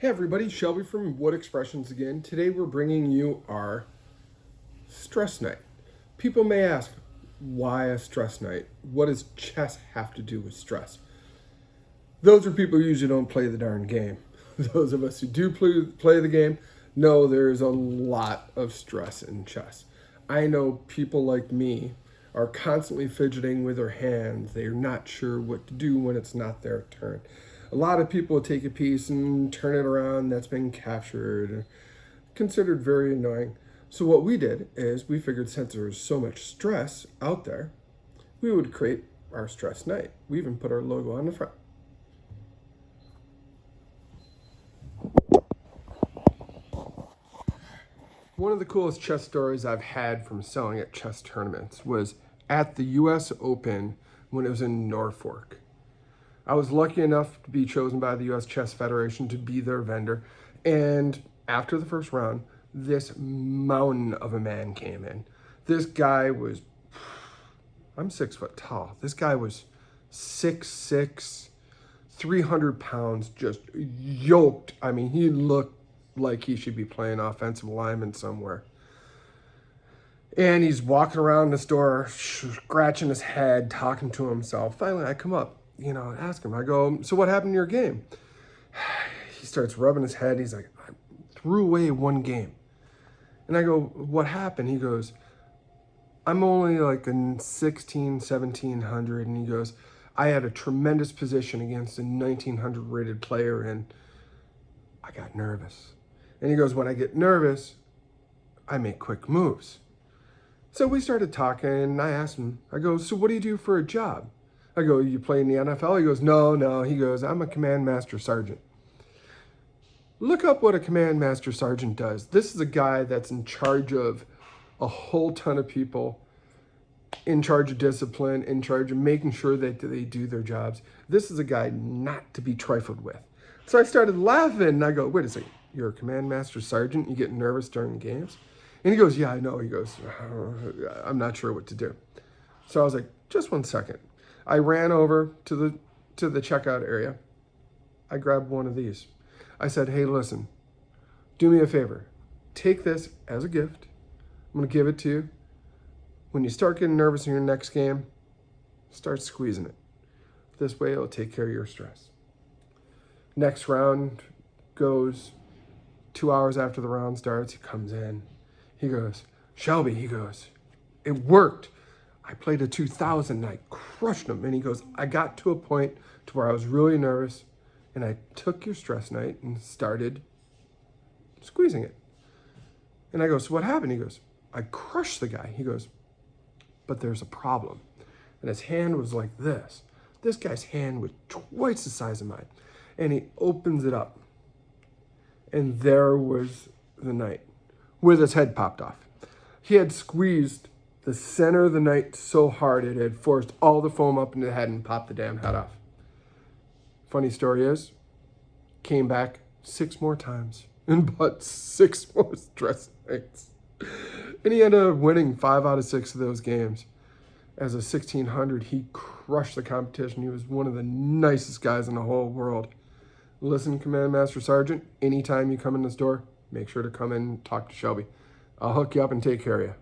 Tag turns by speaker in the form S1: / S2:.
S1: Hey everybody, Shelby from Wood Expressions again. Today we're bringing you our stress night. People may ask, why a stress night? What does chess have to do with stress? Those are people who usually don't play the darn game. Those of us who do play the game know there's a lot of stress in chess. I know people like me are constantly fidgeting with their hands. They're not sure what to do when it's not their turn. A lot of people take a piece and turn it around that's been captured, considered very annoying. So what we did is we figured since there was so much stress out there, we would create our stress night. We even put our logo on the front. One of the coolest chess stories I've had from selling at chess tournaments was at the US Open when it was in Norfolk. I was lucky enough to be chosen by the US Chess Federation to be their vendor. And after the first round, this mountain of a man came in. This guy was, I'm 6 foot tall. This guy was 6'6", 300 pounds, just yoked. I mean, he looked like he should be playing offensive lineman somewhere. And he's walking around the store, scratching his head, talking to himself. Finally, I come up, ask him. I go, so what happened in your game? He starts rubbing his head. He's like, I threw away one game. And I go, what happened? He goes, I'm only like a 1700. And he goes, I had a tremendous position against a 1900 rated player and I got nervous. And he goes, when I get nervous, I make quick moves. So we started talking and I asked him, I go, so what do you do for a job? I go, you play in the NFL? He goes, no. He goes, I'm a command master sergeant. Look up what a command master sergeant does. This is a guy that's in charge of a whole ton of people, in charge of discipline, in charge of making sure that they do their jobs. This is a guy not to be trifled with. So I started laughing and I go, wait a second, you're a command master sergeant? You get nervous during games? And he goes, yeah, I know. He goes, I'm not sure what to do. So I was like, just one second. I ran over to the checkout area. I grabbed one of these. I said, hey, listen, do me a favor. Take this as a gift. I'm going to give it to you. When you start getting nervous in your next game, start squeezing it. This way it'll take care of your stress. Next round goes 2 hours after the round starts. He comes in. He goes, Shelby, he goes, it worked. I played a 2000 and I crushed him. And he goes, I got to a point to where I was really nervous and I took your stress night and started squeezing it. And I go, so what happened? He goes, I crushed the guy. He goes, but there's a problem. And his hand was like this. This guy's hand was twice the size of mine. And he opens it up. And there was the knight with his head popped off. He had squeezed the center of the knight so hard it had forced all the foam up into the head and popped the damn head off. Funny story is, came back 6 more times and bought 6 more stress nights. And he ended up winning 5 out of 6 of those games. As a 1600, he crushed the competition. He was one of the nicest guys in the whole world. Listen, Command Master Sergeant, anytime you come in the store, make sure to come in and talk to Shelby. I'll hook you up and take care of you.